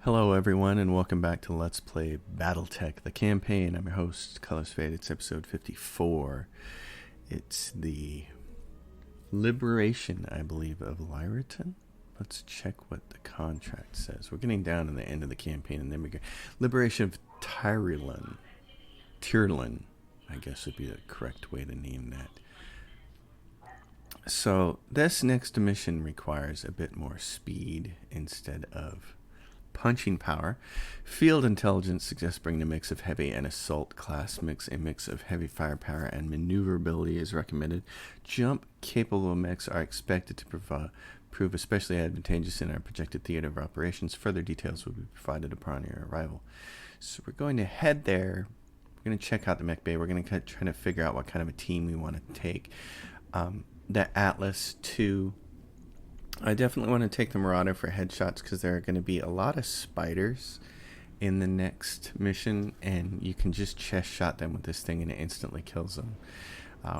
Hello everyone and welcome back to Let's Play Battletech, the campaign. I'm your host, Colors Fade. It's episode 54. It's the Liberation, I believe, of Liberate. Let's check what the contract says. We're getting down to the end of the campaign and then we go. Liberation of Tyrlon. Tyrlon, I guess would be the correct way to name that. So this next mission requires a bit more speed instead of punching power. Field intelligence suggests bringing a mix of heavy and assault class mix. A mix of heavy firepower and maneuverability is recommended. Jump capable mechs are expected to prove especially advantageous in our projected theater of operations. Further details will be provided upon your arrival. So we're going to head there. We're going to check out the mech bay. We're going to try to figure out what kind of a team we want to take. The Atlas 2. I definitely want to take the Marauder for headshots because there are going to be a lot of spiders in the next mission, and you can just chest shot them with this thing and it instantly kills them.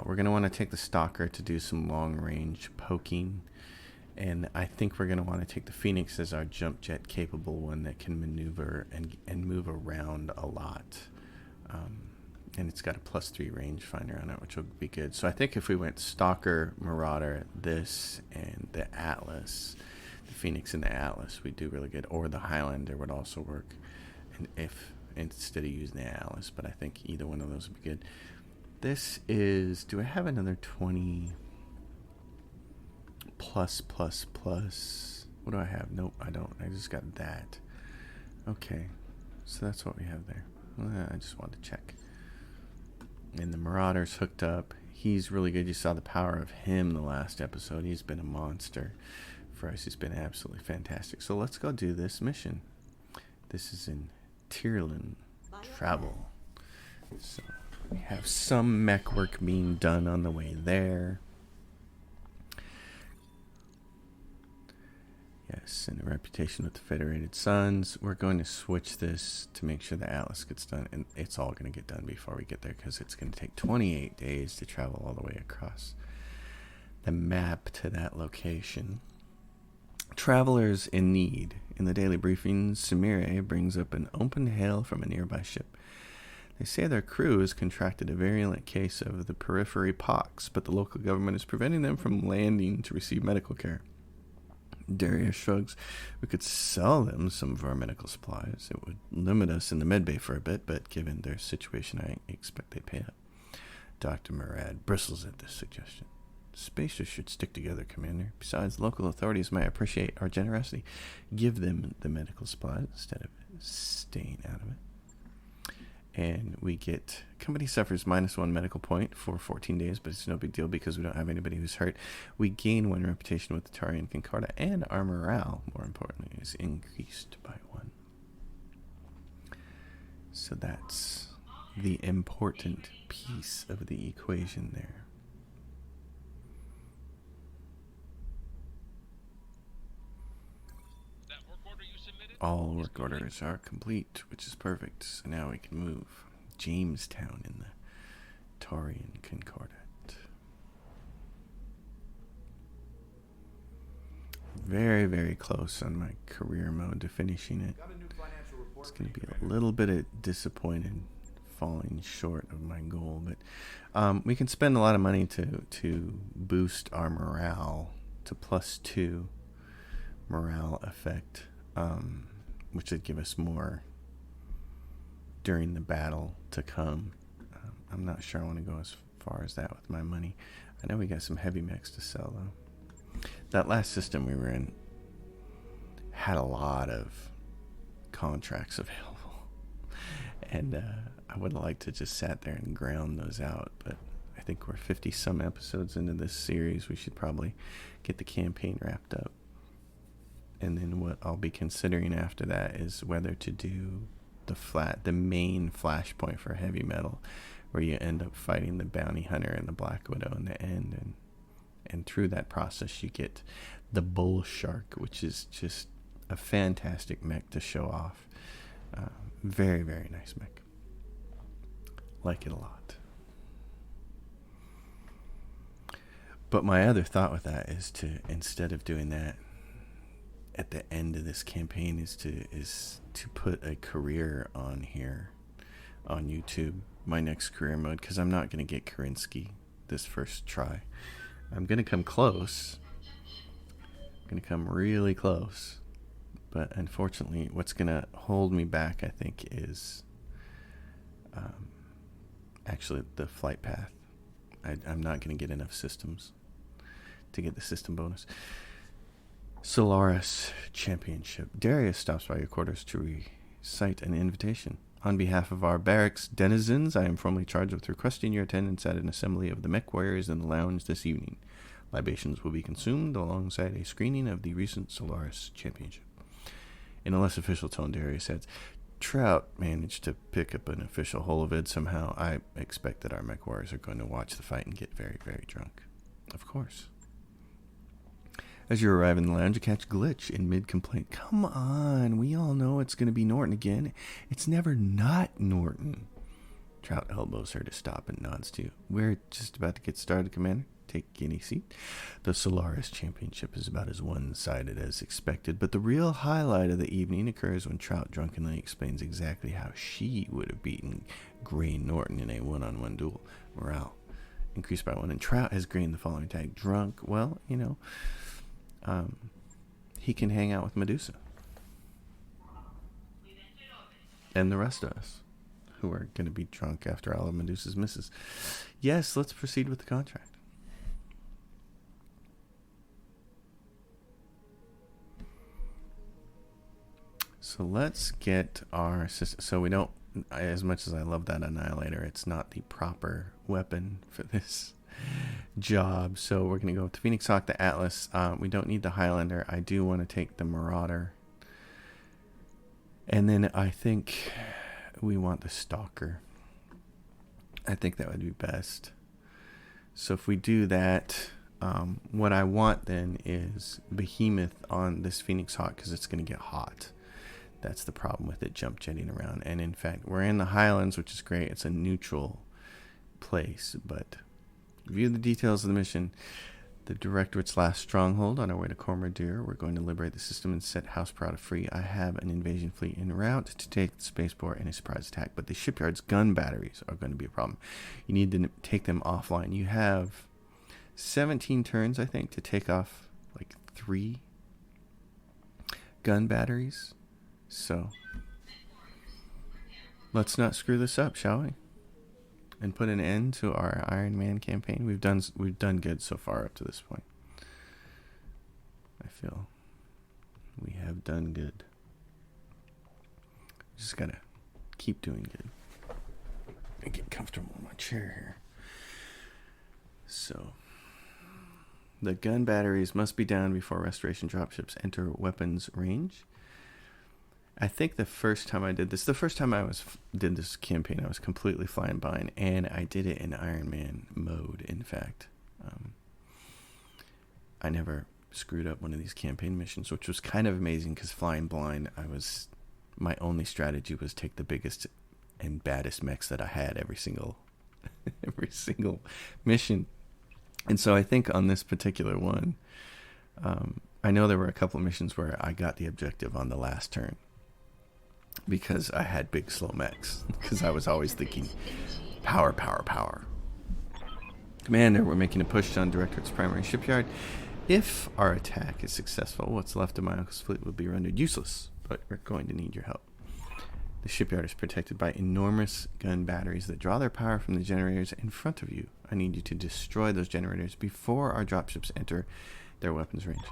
We're going to want to take the Stalker to do some long range poking, and I think we're going to want to take the Phoenix as our jump jet capable one that can maneuver and move around a lot. And it's got a +3 rangefinder on it, which will be good. So I think if we went Stalker, Marauder, this, and the Atlas, the Phoenix and the Atlas, we'd do really good. Or the Highlander would also work, and if instead of using the Atlas, but I think either one of those would be good. This is, do I have another 20 plus? What do I have? Nope, I don't. I just got that. Okay, so that's what we have there. Well, I just wanted to check. And the Marauder's hooked up. He's really good. You saw the power of him the last episode. He's been a monster for us. He's been absolutely fantastic. So let's go do this mission. This is in Tyrlon Travel. So we have some mech work being done on the way there. Yes, and a reputation with the Federated Suns. We're going to switch this to make sure the Atlas gets done, and it's all going to get done before we get there because it's going to take 28 days to travel all the way across the map to that location. Travelers in need. In the daily briefings, Samire brings up an open hail from a nearby ship. They say their crew has contracted a virulent case of the periphery pox, but the local government is preventing them from landing to receive medical care. Darius shrugs. We could sell them some of our medical supplies. It would limit us in the medbay for a bit, but given their situation, I expect they'd pay up. Dr. Murad bristles at this suggestion. Spacers should stick together, Commander. Besides, local authorities might appreciate our generosity. Give them the medical supplies instead of staying out of it. And we get, company suffers -1 medical point for 14 days, but it's no big deal because we don't have anybody who's hurt. We gain 1 reputation with the Tarian Concorda, and our morale, more importantly, is increased by 1. So that's the important piece of the equation there. All work orders are complete, which is perfect. So now we can move. Jamestown in the Taurian Concordat. Very, very close on my career mode to finishing it. It's going to be a little bit disappointed falling short of my goal, but we can spend a lot of money to boost our morale to +2 morale effect. Which would give us more during the battle to come. I'm not sure I want to go as far as that with my money. I know we got some heavy mechs to sell, though. That last system we were in had a lot of contracts available. And I would have liked to just sat there and ground those out, but I think we're 50-some episodes into this series. We should probably get the campaign wrapped up. And then what I'll be considering after that is whether to do the main Flashpoint for heavy metal, where you end up fighting the bounty hunter and the Black Widow in the end, and through that process you get the Bull Shark, which is just a fantastic mech to show off. Very, very nice mech. Like it a lot. But my other thought with that is to, instead of doing that, at the end of this campaign is to put a career on here on YouTube, my next career mode, because I'm not going to get Karinsky this first try. I'm going to come close. I'm going to come really close. But unfortunately, what's going to hold me back, I think, is actually the flight path. I'm not going to get enough systems to get the system bonus. Solaris Championship. Darius stops by your quarters to recite an invitation. On behalf of our barracks denizens, I am formally charged with requesting your attendance at an assembly of the mech warriors in the lounge this evening. Libations will be consumed alongside a screening of the recent Solaris Championship. In a less official tone, Darius adds, Trout managed to pick up an official holovid somehow. I expect that our mech warriors are going to watch the fight and get very, very drunk. Of course. As you arrive in the lounge, you catch Glitch in mid-complaint. Come on, we all know it's going to be Norton again. It's never not Norton. Trout elbows her to stop and nods to you. We're just about to get started, Commander. Take any seat. The Solaris Championship is about as one-sided as expected, but the real highlight of the evening occurs when Trout drunkenly explains exactly how she would have beaten Gray Norton in a one-on-one duel. Morale increased by 1, and Trout has gained the following tag. Drunk, well, you know, he can hang out with Medusa. And the rest of us, who are going to be drunk after all of Medusa's misses. Yes, let's proceed with the contract. So let's get our system. So we don't, as much as I love that Annihilator, it's not the proper weapon for this job. So we're going to go with the Phoenix Hawk, the Atlas. We don't need the Highlander. I do want to take the Marauder. And then I think we want the Stalker. I think that would be best. So if we do that, what I want then is Behemoth on this Phoenix Hawk, because it's going to get hot. That's the problem with it jump jetting around. And in fact, we're in the Highlands, which is great. It's a neutral place, but review the details of the mission. The Directorate's last stronghold on our way to Cormadir. We're going to liberate the system and set House Parada free. I have an invasion fleet en route to take the spaceport in a surprise attack, but the shipyard's gun batteries are going to be a problem. You need to take them offline. You have 17 turns, I think, to take off like 3 gun batteries. So let's not screw this up, shall we? And put an end to our Iron Man campaign. We've done good so far up to this point. I feel we have done good. Just gotta keep doing good. And get comfortable in my chair here. So the gun batteries must be down before restoration dropships enter weapons range. I think the first time I did this, did this campaign, I was completely flying blind, and I did it in Iron Man mode, in fact. I never screwed up one of these campaign missions, which was kind of amazing, because flying blind, my only strategy was take the biggest and baddest mechs that I had every single mission. And so I think on this particular one, I know there were a couple of missions where I got the objective on the last turn, because I had big slow mechs, because I was always thinking power, power, power. Commander, we're making a push on Directorate's primary shipyard. If our attack is successful, what's left of my uncle's fleet will be rendered useless, but we're going to need your help. The shipyard is protected by enormous gun batteries that draw their power from the generators in front of you. I need you to destroy those generators before our dropships enter their weapons range.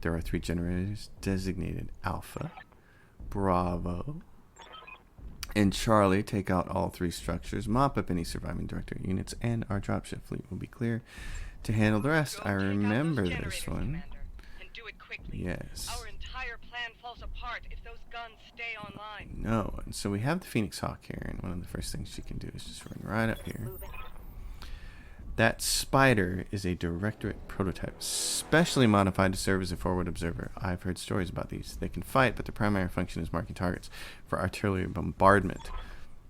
There are 3 generators designated Alpha, Bravo, and Charlie. Take out all 3 structures, mop up any surviving Directorate units, and our dropship fleet will be clear to handle the rest. I remember this one. Commander, and do it quickly. Yes. Our entire plan falls apart if those guns stay online. No, and so we have the Phoenix Hawk here, and one of the first things she can do is just run right up here. That Spider is a Directorate prototype, specially modified to serve as a forward observer. I've heard stories about these. They can fight, but their primary function is marking targets for artillery bombardment.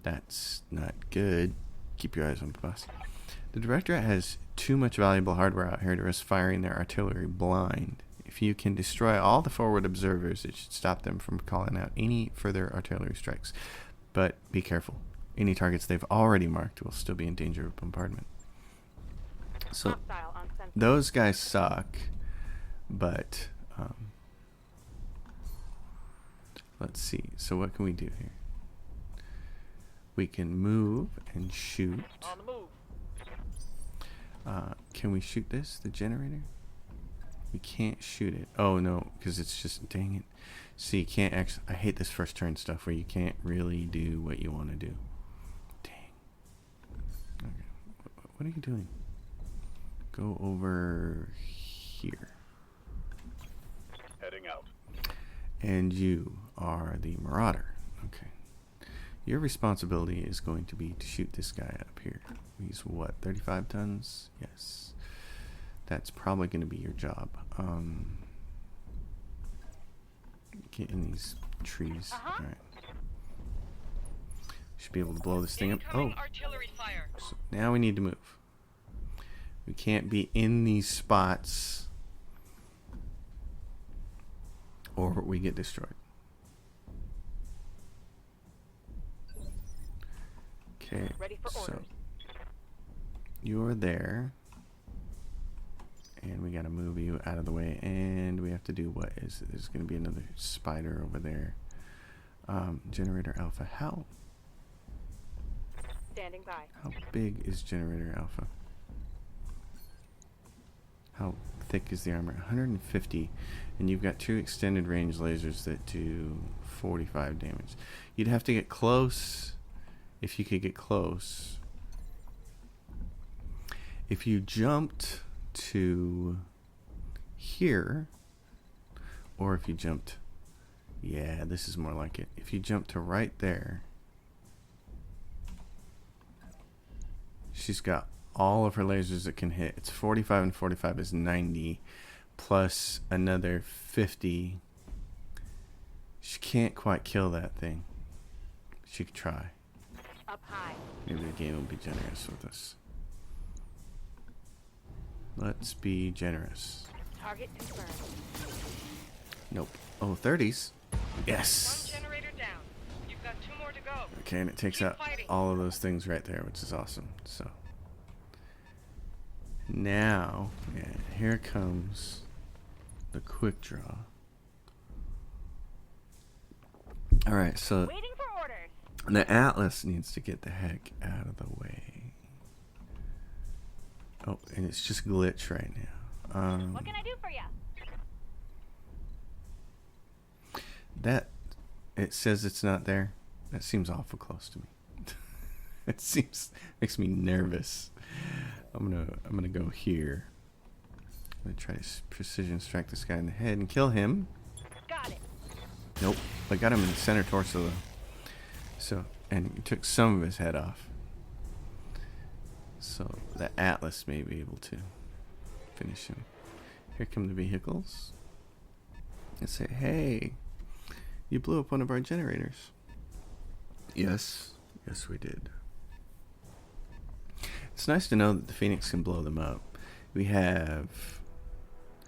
That's not good. Keep your eyes on the bus. The Directorate has too much valuable hardware out here to risk firing their artillery blind. If you can destroy all the forward observers, it should stop them from calling out any further artillery strikes. But be careful. Any targets they've already marked will still be in danger of bombardment. So those guys suck, but let's see. So what can we do here? We can move and shoot. On the move. Can we shoot this, the generator? We can't shoot it. Oh no, because it's just, dang it. See, you can't actually, I hate this first turn stuff where you can't really do what you want to do. Dang. Okay. What are you doing? Go over here. Heading out. And you are the Marauder. Okay. Your responsibility is going to be to shoot this guy up here. He's what, 35 tons? Yes. That's probably going to be your job. Get in these trees. Alright. Should be able to blow this thing up. Oh. Artillery fire. So now we need to move. We can't be in these spots or we get destroyed. Okay, so you're there. And we gotta move you out of the way, and we have to do what is it? There's gonna be another spider over there. Generator Alpha. How Standing by. How big is Generator Alpha? How thick is the armor? 150, and you've got 2 extended range lasers that do 45 damage. You'd have to get close. If you could get close. If you jumped to here, or if you jumped, yeah, this is more like it. If you jump to right there, she's got all of her lasers that can hit. It's 45 and 45 is 90 plus another 50. She can't quite kill that thing. She could try. Up high. Maybe the game will be generous with us. Let's be generous. Target confirmed. Nope. Oh, 30s. Yes. One generator down. You've got 2 more to go. Okay, and it takes Keep out fighting. all of those things right there, which is awesome. So now, yeah, here comes the quick draw. All right, so Waiting for orders. the Atlas needs to get the heck out of the way. Oh, and it's just glitch right now. What can I do for you? That it says it's not there. That seems awful close to me. It makes me nervous. I'm gonna go here. I'm gonna try to precision strike this guy in the head and kill him. Got it. Nope, I got him in the center torso though. So, and he took some of his head off. So the Atlas may be able to finish him. Here come the vehicles. And say, hey, you blew up one of our generators. Yes, yes we did. It's nice to know that the Phoenix can blow them up. We have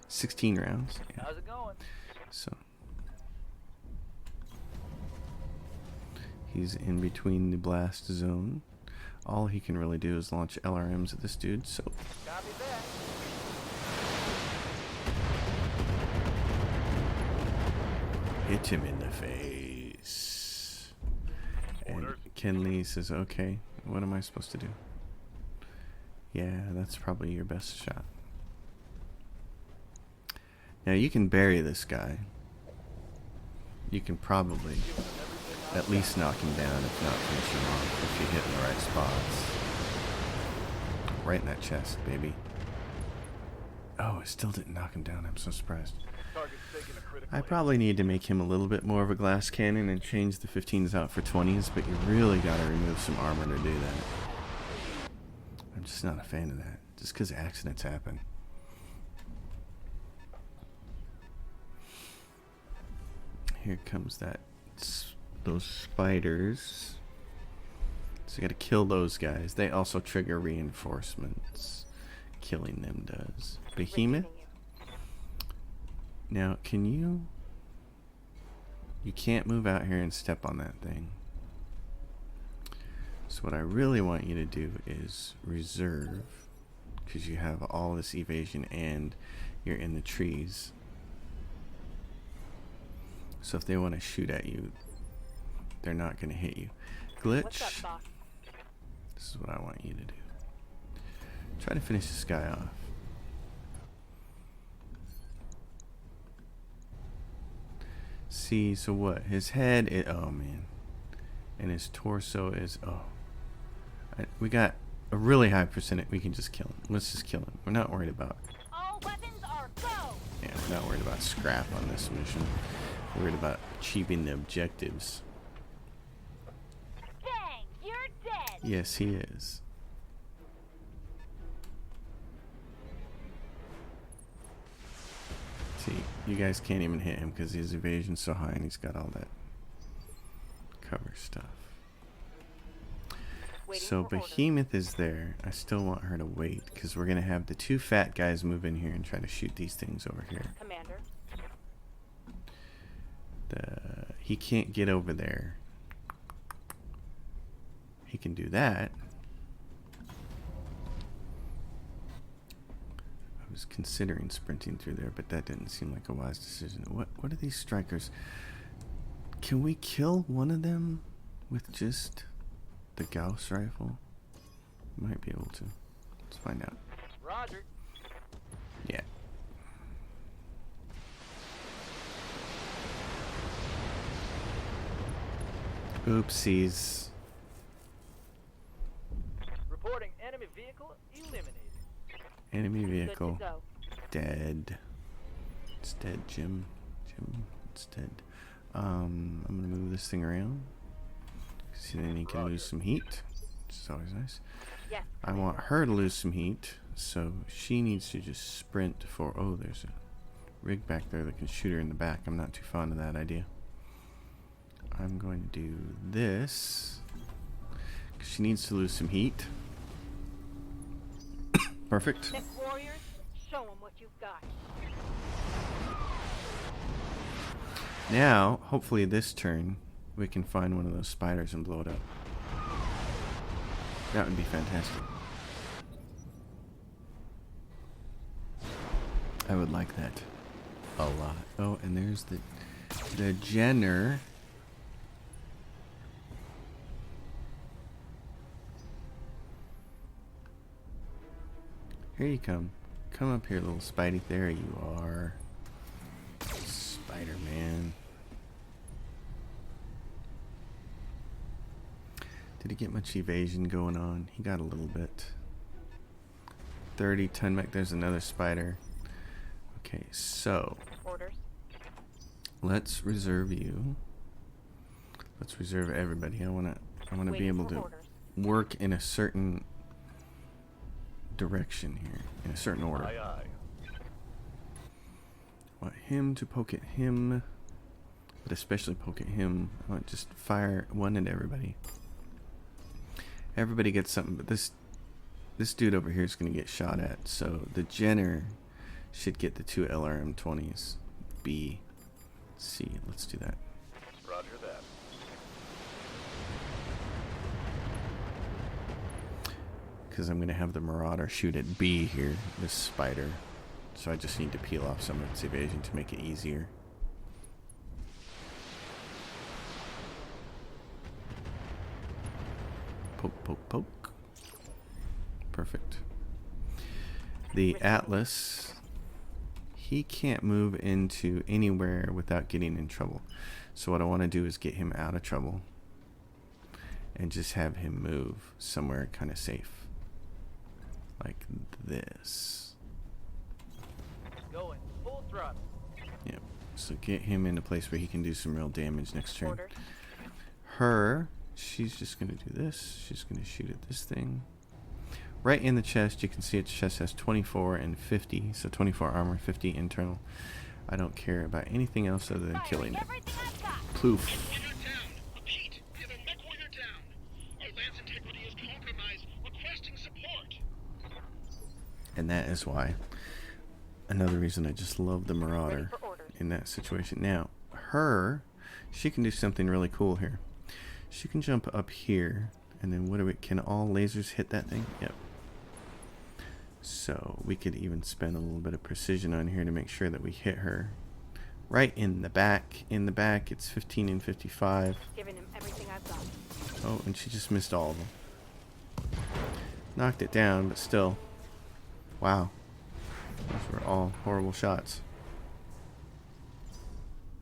16 rounds. Yeah. How's it going? So he's in between the blast zone. All he can really do is launch LRMs at this dude, so Copy that. hit him in the face. And Ken Lee says, okay, what am I supposed to do? Yeah, that's probably your best shot. Now you can bury this guy. You can probably at least knock him down, if not finish him off, if you hit in the right spots. Right in that chest, baby. Oh, I still didn't knock him down. I'm so surprised. Target's taking a critical I hit. probably need to make him a little bit more of a glass cannon and change the 15s out for 20s, but you really got to remove some armor to do that. I'm just not a fan of that, just because accidents happen. Here comes those spiders. So you got to kill those guys. They also trigger reinforcements. Killing them does. Behemoth. Now, can you... You can't move out here and step on that thing. So what I really want you to do is reserve, because you have all this evasion and you're in the trees. So if they want to shoot at you, they're not going to hit you. Glitch. What's up, boss? This is what I want you to do. Try to finish this guy off. See, so what? His head is... Oh, man. And his torso is... Oh. We got a really high percentage. We can just kill him. Let's just kill him. We're not worried about... All weapons are go! Yeah, we're not worried about scrap on this mission. We're worried about achieving the objectives. Bang! You're dead! Yes, he is. See, you guys can't even hit him because his evasion's so high and he's got all that cover stuff. Waiting So for orders. Behemoth is there. I still want her to wait because we're going to have the two fat guys move in here and try to shoot these things over here. Commander. He can't get over there. He can do that. I was considering sprinting through there, but that didn't seem like a wise decision. What are these strikers? Can we kill one of them with just the Gauss rifle? Might be able to. Let's find out. Roger. Yeah. Oopsies. Reporting enemy vehicle eliminated. Enemy Good vehicle. to go. Dead. It's dead, Jim. Jim, it's dead. I'm gonna move this thing around. See, then he can lose some heat, which is always nice. Yes. I want her to lose some heat, so she needs to just sprint for... Oh, there's a rig back there that can shoot her in the back. I'm not too fond of that idea. I'm going to do this, 'cause she needs to lose some heat. Perfect. Next warriors, show them what you've got. Now, hopefully this turn, we can find one of those spiders and blow it up. That would be fantastic. I would like that a lot. Oh, and there's the Jenner. Here you come. Come up here, little Spidey. There you are. Spider-Man. Did he get much evasion going on? He got a little bit. 30 ton mech. There's another spider. Okay, so Orders. let's reserve you. Let's reserve everybody. I wanna be Waiting able for to orders. work in a certain direction here, in a certain order. Aye, aye. I want him to poke at him, but especially poke at him. I want just fire one at everybody. Everybody gets something, but this dude over here is going to get shot at. So the Jenner should get the 2 LRM-20s. B, C. Let's do that. Roger that. Because I'm going to have the Marauder shoot at B here, this spider. So I just need to peel off some of its evasion to make it easier. Poke, poke, poke. Perfect. The Atlas, he can't move into anywhere without getting in trouble. So what I want to do is get him out of trouble and just have him move somewhere kind of safe. Like this. Going full throttle. Yep. So get him in a place where he can do some real damage next turn. Orders. Her, she's just going to do this. She's going to shoot at this thing. Right in the chest, you can see its chest has 24 and 50. So 24 armor, 50 internal. I don't care about anything else other than killing it. Everything I've got. Ploof. Warrior down. Repeat, we have a mech warrior down. Our lance integrity is compromised. Requesting support. And that is why. Another reason I just love the Marauder. Ready for orders. in that situation. Now, she can do something really cool here. She can jump up here, and then can all lasers hit that thing? Yep. So we could even spend a little bit of precision on here to make sure that we hit her right in the back. In the back, it's 15 and 55. Giving him everything I've got. Oh, and she just missed all of them. Knocked it down, but still. Wow. Those were all horrible shots.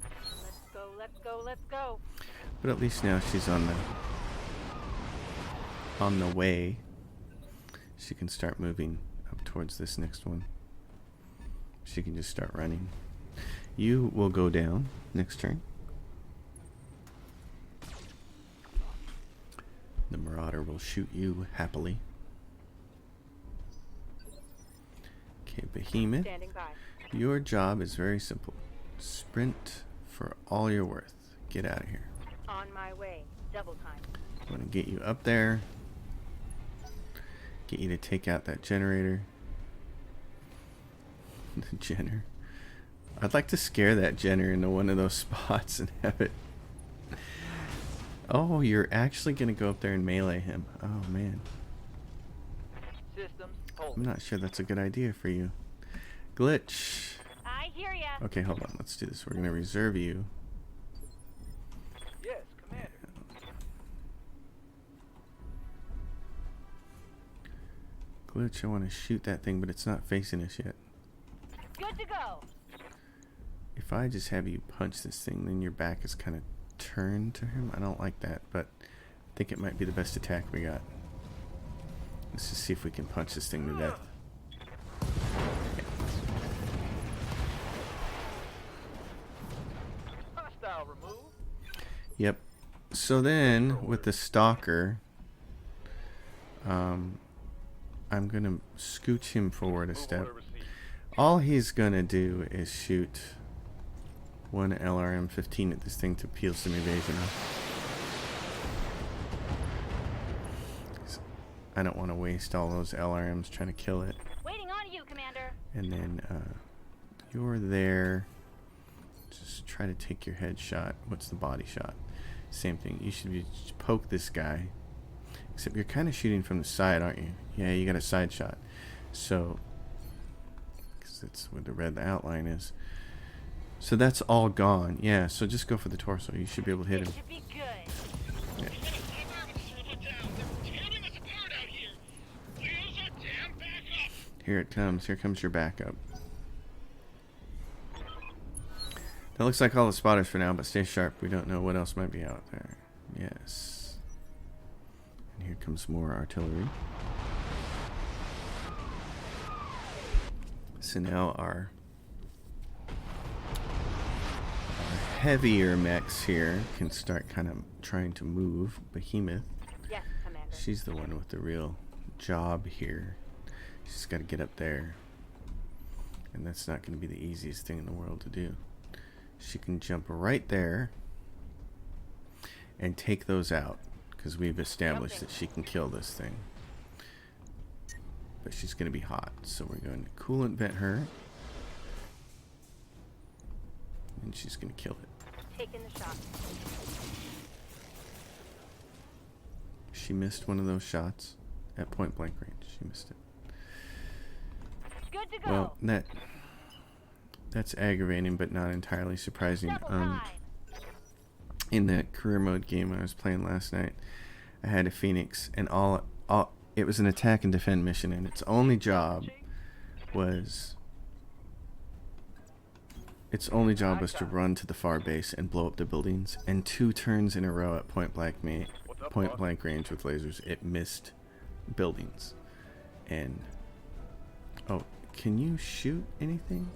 Let's go, let's go, let's go. But at least now she's on the way. She can start moving up towards this next one. She can just start running. You will go down next turn. The Marauder will shoot you happily. Okay, Behemoth. Standing by. Your job is very simple. Sprint for all you're worth. Get out of here. On my way. Double time. I'm going to get you up there. Get you to take out that generator. The Jenner. I'd like to scare that Jenner into one of those spots and have it. Oh, you're actually going to go up there and melee him. Oh, man. Systems hold. I'm not sure that's a good idea for you. Glitch. I hear ya. Okay, hold on. Let's do this. We're going to reserve you. Yes, Commander. Glitch, I want to shoot that thing, but it's not facing us yet. Good to go. If I just have you punch this thing, then your back is kind of turned to him. I don't like that, but I think it might be the best attack we got. Let's just see if we can punch this thing to death. Hostile removed. Yep. So then, with the Stalker, I'm going to scooch him forward a step. All he's going to do is shoot one LRM-15 at this thing to peel some evasion off. I don't want to waste all those LRMs trying to kill it. Waiting on you, Commander. And then you're there. Just try to take your headshot. What's the body shot? Same thing. You should be just poke this guy. Except you're kind of shooting from the side, aren't you? Yeah, you got a side shot. So, because that's where the red outline is. So that's all gone. Yeah, so just go for the torso. You should be able to hit It him. should be good. Yeah. Here it comes. Here comes your backup. That looks like all the spotters for now, but stay sharp. We don't know what else might be out there. Yes. And here comes more artillery. So now our heavier mechs here can start kind of trying to move. Behemoth. Yes, Commander. She's the one with the real job here. She's got to get up there. And that's not going to be the easiest thing in the world to do. She can jump right there and take those out, because we've established that she can kill this thing. But she's going to be hot, so we're going to coolant vent her. And she's going to kill it. Taking the shot. She missed one of those shots at point blank range. She missed it. Good to go. Well, that's aggravating, but not entirely surprising. Double time. In that career mode game I was playing last night, I had a Phoenix, and it was an attack and defend mission, and its only job was to run to the far base and blow up the buildings. And 2 turns in a row at point blank range with lasers, it missed buildings. And can you shoot anything?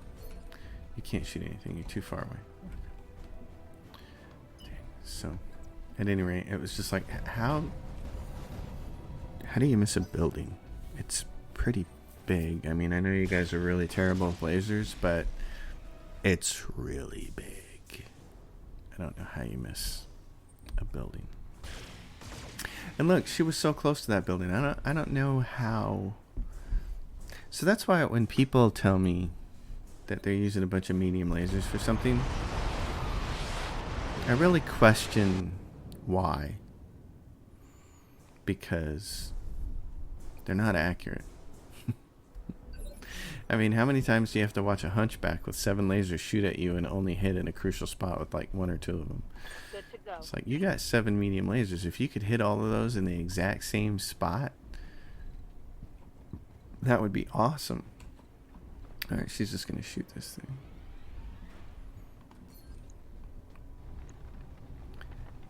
You can't shoot anything. You're too far away. So, at any rate, it was just like, how do you miss a building? It's pretty big. I mean, I know you guys are really terrible with lasers, but it's really big. I don't know how you miss a building. And look, she was so close to that building. I don't know how. So that's why when people tell me that they're using a bunch of medium lasers for something. I really question why. Because they're not accurate. I mean, how many times do you have to watch a hunchback with 7 lasers shoot at you and only hit in a crucial spot with like 1 or 2 of them? Good to go. It's like, you got 7 medium lasers. If you could hit all of those in the exact same spot, that would be awesome. Alright, she's just going to shoot this thing.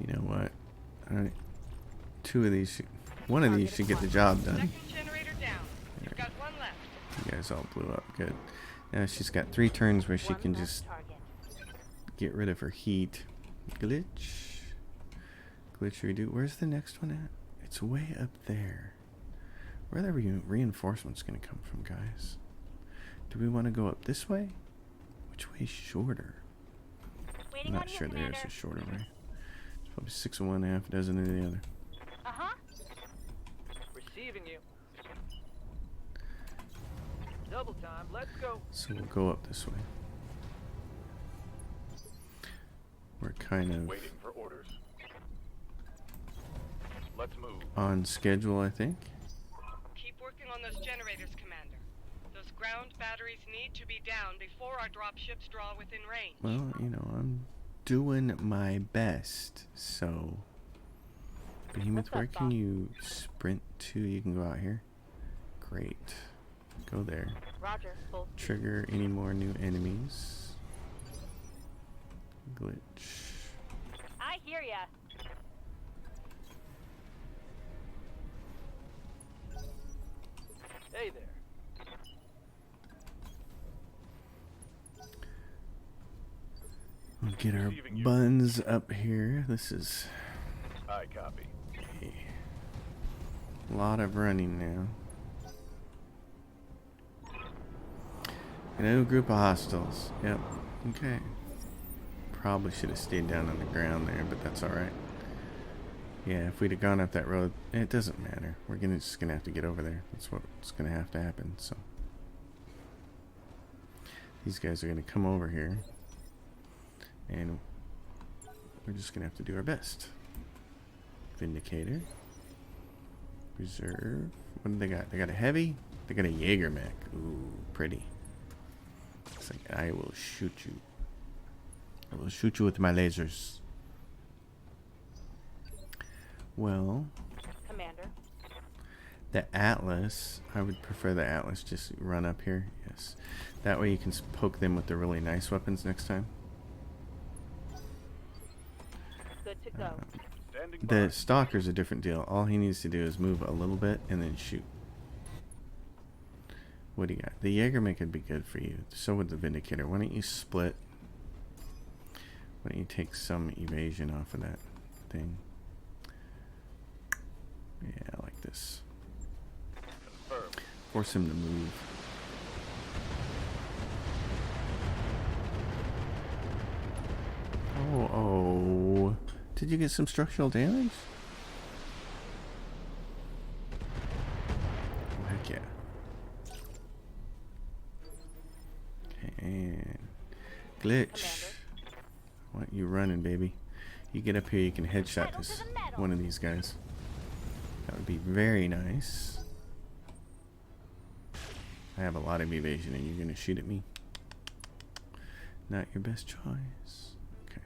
You know what? Alright. 2 of these one of these should get the job done. Second generator down. You've got 1 left. You guys all blew up. Good. Now she's got 3 turns where she One can less just target. get rid of her heat. Glitch. Glitch redo. Where's the next one at? It's way up there. Where are the reinforcements going to come from, guys? Do we want to go up this way? Which way is shorter? I'm Waiting not on you, sure there is Commander. a shorter way. It's probably 6 of one, half a dozen of the other. Uh-huh. Receiving you. Double time. Let's go. So we'll go up this way. We're kind of Waiting for orders. Let's move. on schedule, I think. Keep working on those generators, Commander. Those ground batteries need to be down before our dropships draw within range. Well, you know, I'm doing my best. So, Behemoth, What's up, where can Bob? you sprint to? You can go out here. Great. Go there. Roger. Full. Trigger any more new enemies. Glitch. I hear ya. Hey there. We'll get our Receiving you. buns up here. This is I copy. a lot of running now. A new group of hostiles. Yep. Okay. Probably should have stayed down on the ground there, but that's alright. Yeah, if we'd have gone up that road, it doesn't matter. We're just gonna have to get over there. That's what's gonna have to happen, so. These guys are gonna come over here. And we're just gonna have to do our best. Vindicator. Reserve. What do they got? They got a heavy? They got a Jaeger mech. Ooh, pretty. It's like, I will shoot you. I will shoot you with my lasers. Well, Commander. the Atlas, I would prefer the Atlas just run up here. Yes. That way you can poke them with the really nice weapons next time. Good to go. Standing The by. Stalker's a different deal. All he needs to do is move a little bit and then shoot. What do you got? The Jaegermech would be good for you. So would the Vindicator. Why don't you split? Why don't you take some evasion off of that thing? Yeah, like this. Confirmed. Force him to move. Oh. Did you get some structural damage? Oh, heck yeah. Okay, and glitch. Commander. What you running, baby? You get up here, you can headshot Pedal to this the metal. one of these guys. That would be very nice. I have a lot of evasion, and you're gonna shoot at me. Not your best choice. Okay.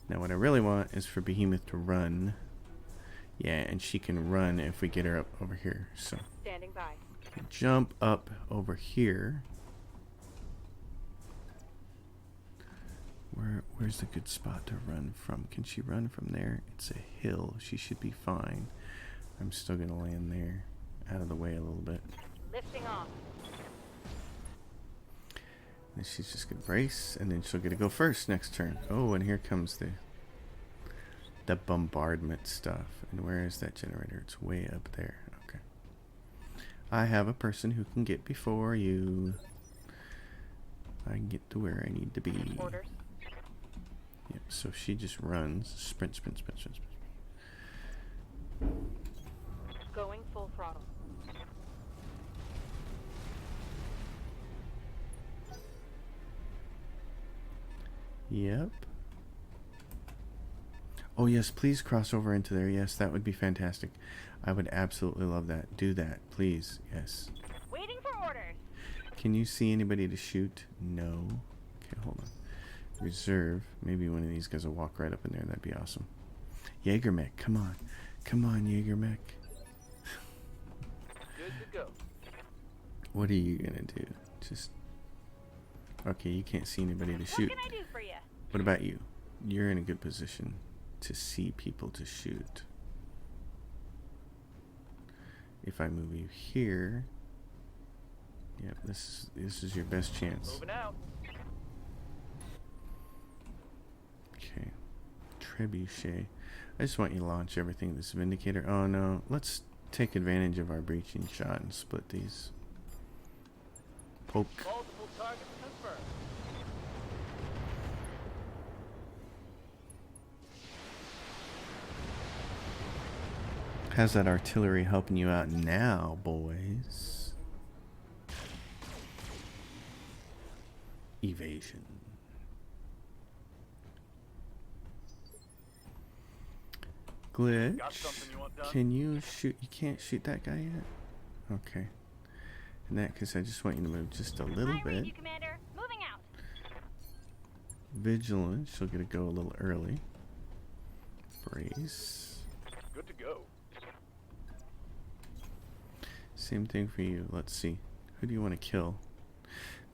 Now what I really want is for Behemoth to run. Yeah, and she can run if we get her up over here. So Standing by. jump up over here. Where's the good spot to run from? Can she run from there? It's a hill. She should be fine. I'm still gonna land there, out of the way a little bit. Lifting off. And she's just gonna brace, and then she'll get to go first next turn. Oh, and here comes the bombardment stuff. And where is that generator? It's way up there. Okay. I have a person who can get before you. I can get to where I need to be. Orders. Yep, so she just runs. Sprint, sprint, sprint, sprint, sprint. Going full throttle. Yep. Oh, yes, please cross over into there. Yes, that would be fantastic. I would absolutely love that. Do that, please. Yes. Waiting for orders. Can you see anybody to shoot? No. Okay, hold on. Reserve. Maybe one of these guys will walk right up in there. That'd be awesome. Jaegermech, come on. Come on, Jaegermech. Good to go. What are you gonna do? Just... Okay, you can't see anybody to shoot. What can I do for you? What about you? You're in a good position to see people to shoot. If I move you here... Yep, this is your best chance. Moving out. Okay. Trebuchet. I just want you to launch everything this Vindicator. Oh no, let's take advantage of our breaching shot and split these. Poke. Multiple targets confirmed. How's that artillery helping you out now, boys? Evasion. Glitch. Got something you want done? Can you shoot? You can't shoot that guy yet? Okay. In that case, I just want you to move just a little I read bit. you, Commander. Moving out. Vigilant. She'll get to go a little early. Brace. Good to go. Same thing for you. Let's see. Who do you want to kill?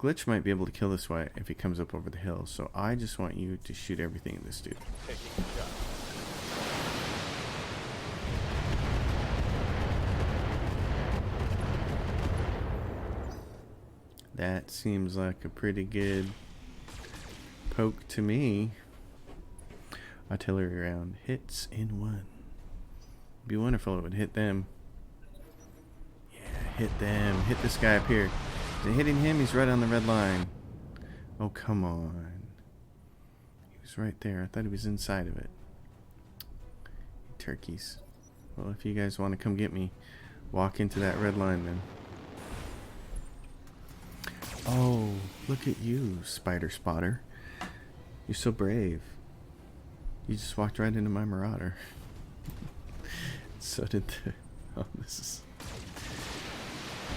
Glitch might be able to kill this way if he comes up over the hill. So I just want you to shoot everything at this dude. Taking the shot. That seems like a pretty good poke to me. Artillery round hits in one. Be wonderful if it would hit them. Yeah, hit them. Hit this guy up here. Is it hitting him? He's right on the red line. Oh, come on. He was right there. I thought he was inside of it. Turkeys. Well, if you guys want to come get me, walk into that red line then. Oh, look at you, Spider Spotter. You're so brave. You just walked right into my Marauder. So did the... Oh, this is...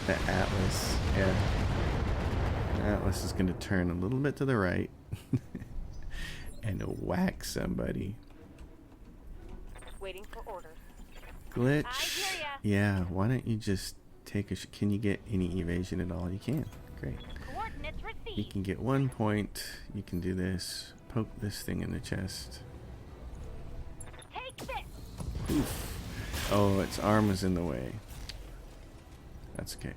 The Atlas. Yeah. The Atlas is going to turn a little bit to the right. And whack somebody. Waiting for orders. Glitch. I hear ya. Yeah, why don't you just take a... Can you get any evasion at all? You can. Great. Coordinates You received. can get 1 point. You can do this. Poke this thing in the chest. Take this. Oof. Oh, its arm was in the way. That's okay.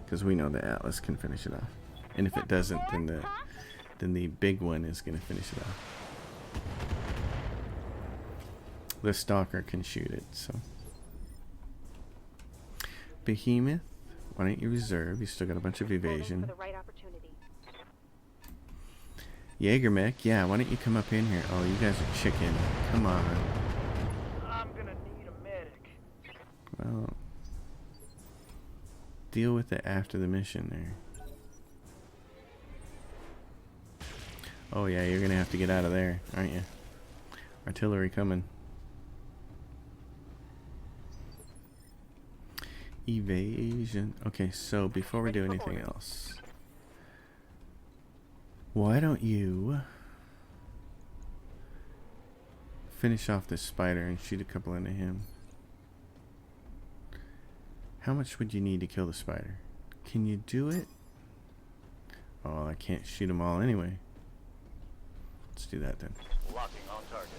Because we know the Atlas can finish it off. And if it doesn't, then the big one is going to finish it off. The Stalker can shoot it, so. Behemoth, why don't you reserve? You still got a bunch of Holding evasion. for the right opportunity. Jaegermech, yeah, why don't you come up in here? Oh, you guys are chicken. Come on. I'm gonna need a medic. Well, deal with it after the mission there. Oh yeah, you're gonna have to get out of there, aren't you? Artillery coming. Evasion. Okay, so before we do anything else, why don't you finish off this spider and shoot a couple into him? How much would you need to kill the spider? Can you do it? Oh, I can't shoot them all anyway. Let's do that then. Locking on target.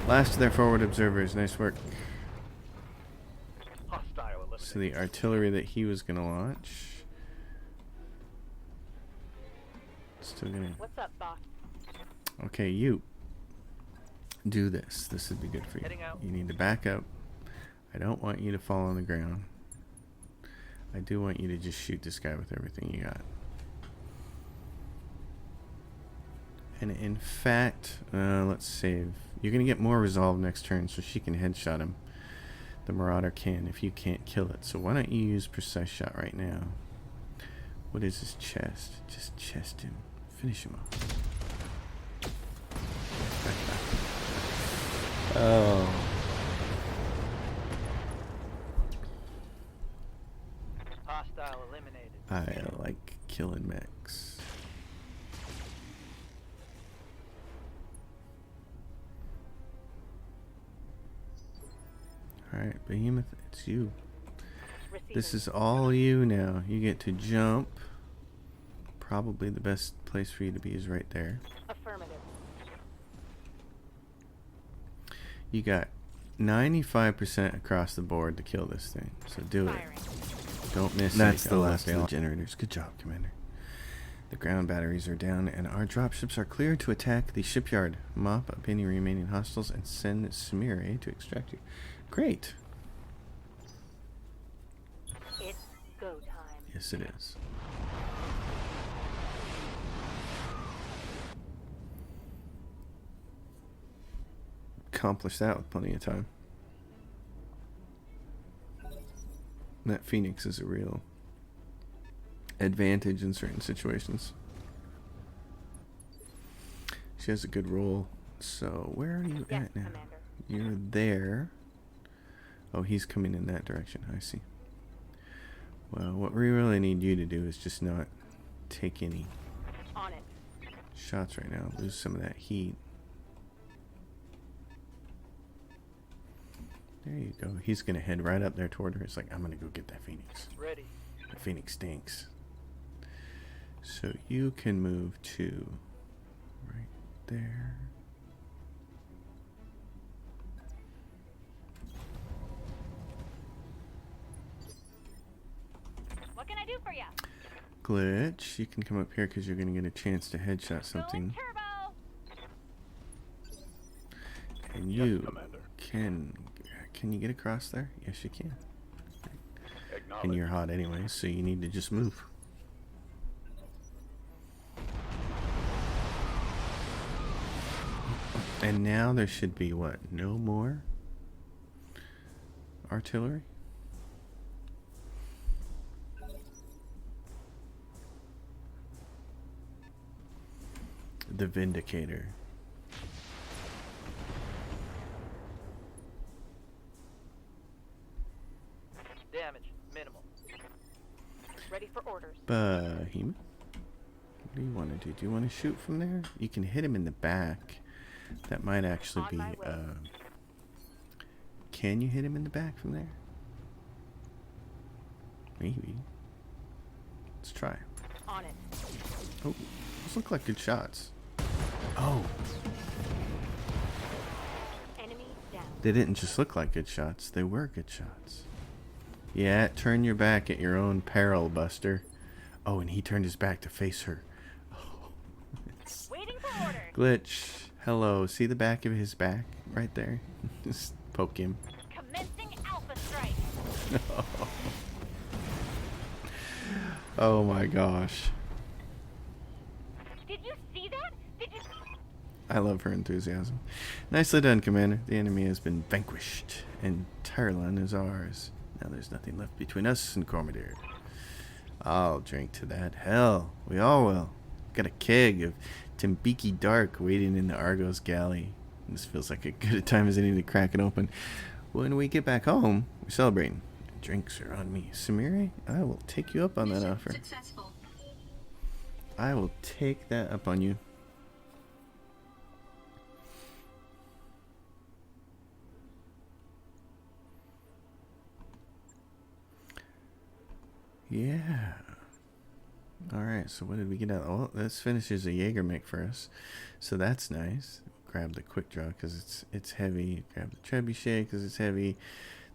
Last of their forward observers. Nice work. Hostile eliminated. So the artillery that he was gonna launch. Still gonna. What's up, boss? Okay, you do this. This would be good for you. Heading out. You need to back up. I don't want you to fall on the ground. I do want you to just shoot this guy with everything you got. And in fact, let's save. You're going to get more resolve next turn, so she can headshot him. The Marauder can if you can't kill it. So why don't you use precise shot right now? What is his chest? Just chest him. Finish him off. Oh. Hostile eliminated. I like killing mechs. Alright, Behemoth, it's you. This is all you now. You get to jump. Probably the best place for you to be is right there. Affirmative. You got 95% across the board to kill this thing. So do it. Firing. Don't miss it. That's the Oh, last they all- of the generators. Good job, Commander. The ground batteries are down, and our dropships are clear to attack the shipyard. Mop up any remaining hostiles and send Samire to extract you. Great. It's go time. Yes, it is. Accomplish that with plenty of time. That Phoenix is a real advantage in certain situations. She has a good roll. So where are you Yes, at now? Commander. You're there. Oh, he's coming in that direction. I see. Well, what we really need you to do is just not take any On it. shots right now. Lose some of that heat. There you go. He's going to head right up there toward her. It's like, I'm going to go get that Phoenix. Ready. The Phoenix stinks. So you can move to right there. What can I do for ya? Glitch, you can come up here because you're going to get a chance to headshot Going something. turbo. And Yes, you Commander. can you get across there? Yes, you can. And Acknowledge. you're hot anyway, so you need to just move. And now there should be what? No more artillery? The Vindicator. Damage minimal. Ready for orders. Behemoth? What do you want to do? Do you want to shoot from there? You can hit him in the back. That might actually On be. my way. Can you hit him in the back from there? Maybe. Let's try. On it. Oh, those look like good shots. Oh, Enemy down. they didn't just look like good shots. They were good shots. Yeah, turn your back at your own peril, Buster. Oh, and he turned his back to face her. Oh, it's Waiting for order. Glitch. Hello. See the back of his back right there? Just poke him. Commencing alpha strike. Oh my gosh. Did you see that? Did you? I love her enthusiasm. Nicely done, Commander. The enemy has been vanquished, and Tyrlon is ours. Now there's nothing left between us and Cormadir. I'll drink to that. Hell, we all will. Got a keg of Timbiki Dark waiting in the Argos galley. This feels like a good a time as any to crack it open. When we get back home, we're celebrating. Drinks are on me. Samire, I will take you up on that offer. Successful. I will take that up on you. Yeah. Alright, so what did we get out? Oh, this finishes a Jaeger make for us. So that's nice. Grab the quick draw because it's heavy. Grab the trebuchet because it's heavy.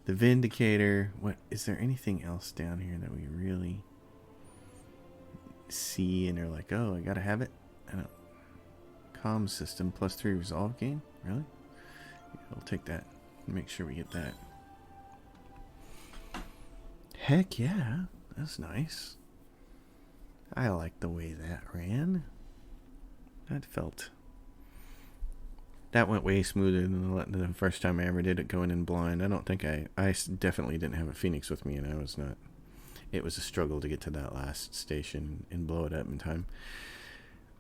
The Vindicator. What is there anything else down here that we really see and are like, oh, I gotta have it? I don't. Comm system +3 resolve gain? Really? Yeah, we'll take that. Make sure we get that. Heck yeah. That's nice. I like the way that ran. That went way smoother than the first time I ever did it going in blind. I don't think I definitely didn't have a Phoenix with me, and I was not It was a struggle to get to that last station and blow it up in time.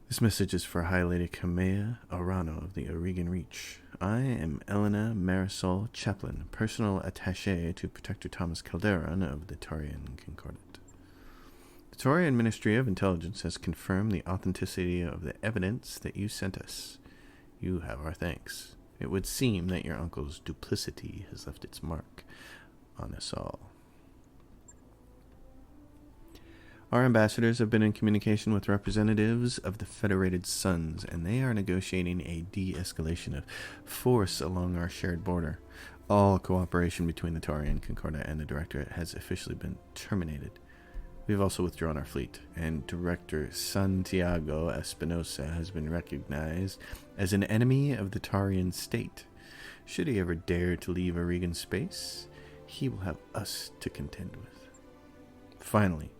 This message is for High Lady Kamea Arano of the Oregon Reach. I am Elena Marisol Chaplin, personal attaché to Protector Thomas Calderon of the Taurian Concordat. The Taurian Ministry of Intelligence has confirmed the authenticity of the evidence that you sent us. You have our thanks. It would seem that your uncle's duplicity has left its mark on us all. Our ambassadors have been in communication with representatives of the Federated Suns, and they are negotiating a de-escalation of force along our shared border. All cooperation between the Taurian Concordat and the Directorate has officially been terminated. We've also withdrawn our fleet, and Director Santiago Espinosa has been recognized as an enemy of the Taurian state. Should he ever dare to leave Oregon space, he will have us to contend with. Finally,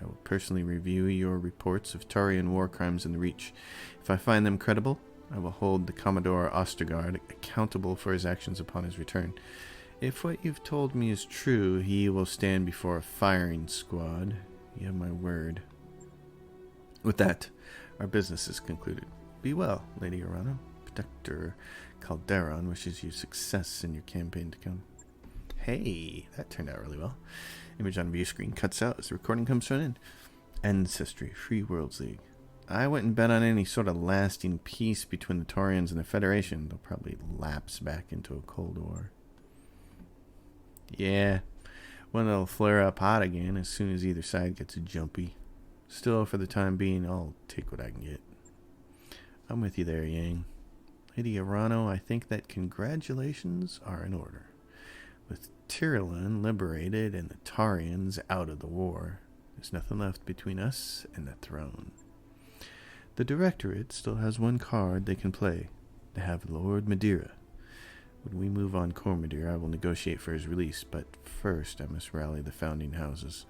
I will personally review your reports of Taurian war crimes in the Reach. If I find them credible, I will hold the Commodore Ostergaard accountable for his actions upon his return. If what you've told me is true, he will stand before a firing squad. You have my word. With that, our business is concluded. Be well, Lady Arano. Protector Calderon wishes you success in your campaign to come. Hey, that turned out really well. Image on view screen cuts out as the recording comes to an end. Ancestry, Free Worlds League. I wouldn't bet on any sort of lasting peace between the Taurians and the Federation. They'll probably lapse back into a Cold War. Yeah, one that'll flare up hot again as soon as either side gets jumpy. Still, for the time being, I'll take what I can get. I'm with you there, Yang. Lady Arano, I think that congratulations are in order. With Tyrlon liberated and the Taurians out of the war, there's nothing left between us and the throne. The Directorate still has one card they can play. They have Lord Madeira. When we move on Cormadir, I will negotiate for his release, but first I must rally the founding houses.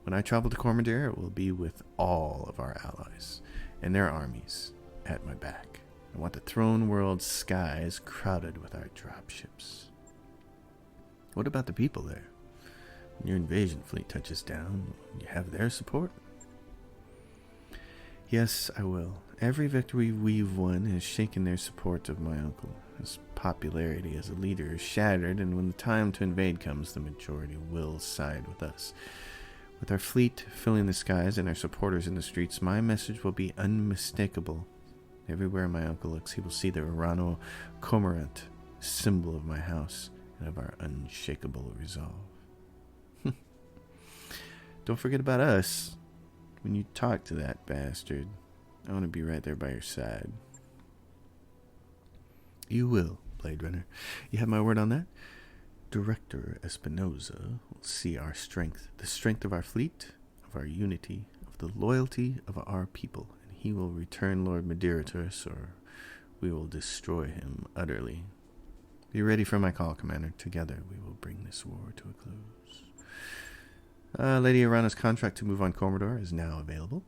When I travel to Cormadir, it will be with all of our allies and their armies at my back. I want the throne world skies crowded with our dropships. What about the people there? When your invasion fleet touches down, you have their support? Yes, I will. Every victory we've won has shaken their support of my uncle. His popularity as a leader is shattered, and when the time to invade comes, the majority will side with us. With our fleet filling the skies and our supporters in the streets, my message will be unmistakable. Everywhere my uncle looks, he will see the Arano Cormorant, symbol of my house and of our unshakable resolve. Don't forget about us. When you talk to that bastard, I want to be right there by your side. You will, Blade Runner. You have my word on that? Director Espinosa will see our strength, the strength of our fleet, of our unity, of the loyalty of our people, and he will return Lord Madeira to us, or we will destroy him utterly. Be ready for my call, Commander. Together we will bring this war to a close. Lady Arana's contract to move on Cormodor is now available.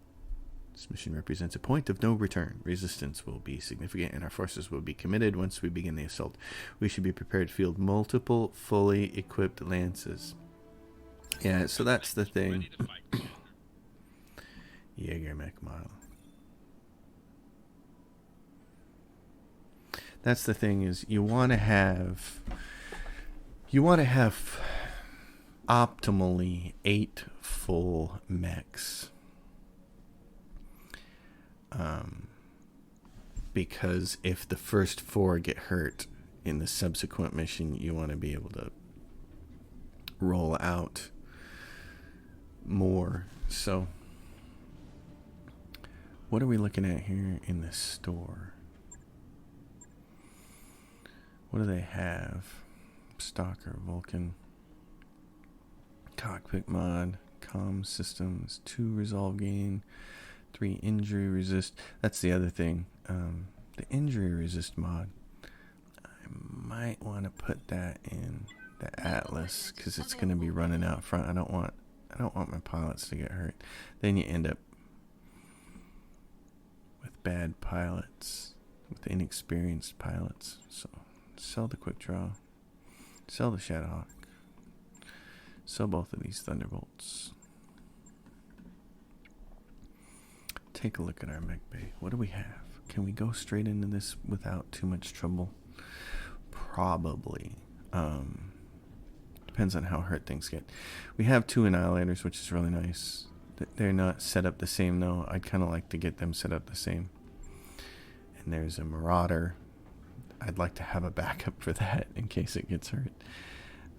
This mission represents a point of no return. Resistance will be significant, and our forces will be committed once we begin the assault. We should be prepared to field multiple fully equipped lances. Yeah, so that's the thing. Jägermech model. That's the thing, is you want to have optimally 8 full mechs. Because if the first 4 get hurt in the subsequent mission, you want to be able to roll out more. So, what are we looking at here in the store? What do they have? Stalker, Vulcan, cockpit mod, comm systems, 2 resolve gain, 3 injury resist. That's the other thing. The injury resist mod, I might want to put that in the Atlas because it's going to be running out front. I don't want my pilots to get hurt. Then you end up with bad pilots, with inexperienced pilots. So sell the quick draw, sell the Shadowhawk, sell both of these Thunderbolts. take a look at our mech bay. What do we have? Can we go straight into this without too much trouble? Probably. Depends on how hurt things get. We have 2 annihilators, which is really nice. They're not set up the same, though. I'd kind of like to get them set up the same. And there's a marauder. I'd like to have a backup for that in case it gets hurt.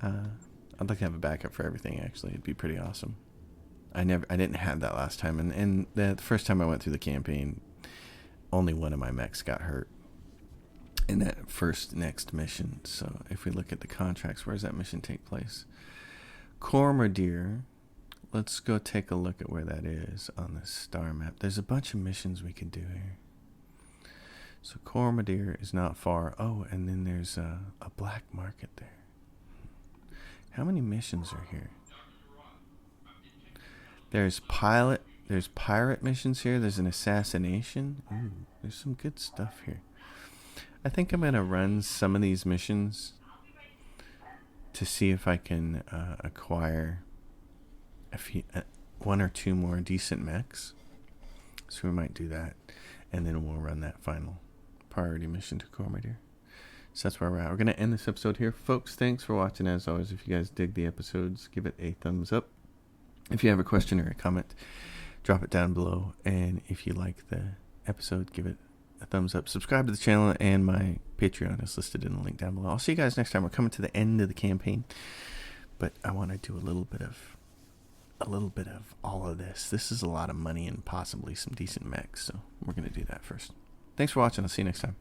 I'd like to have a backup for everything, actually. It'd be pretty awesome. I didn't have that last time, and the first time I went through the campaign, only one of my mechs got hurt in that next mission. So if we look at the contracts, where does that mission take place? Cormordeer. Let's go take a look at where that is on the star map. There's a bunch of missions we could do here. So Cormordeer is not far. Oh, and then there's a black market there. How many missions are here? There's pirate missions here. There's an assassination. Ooh, there's some good stuff here. I think I'm gonna run some of these missions to see if I can acquire one or two more decent mechs. So we might do that, and then we'll run that final priority mission to Cormordeer. So that's where we're at. We're gonna end this episode here, folks. Thanks for watching. As always, if you guys dig the episodes, give it a thumbs up. If you have a question or a comment, drop it down below. And if you like the episode, give it a thumbs up. Subscribe to the channel, and my Patreon is listed in the link down below. I'll see you guys next time. We're coming to the end of the campaign, but I want to do a little bit of all of this. This is a lot of money and possibly some decent mechs, so we're going to do that first. Thanks for watching. I'll see you next time.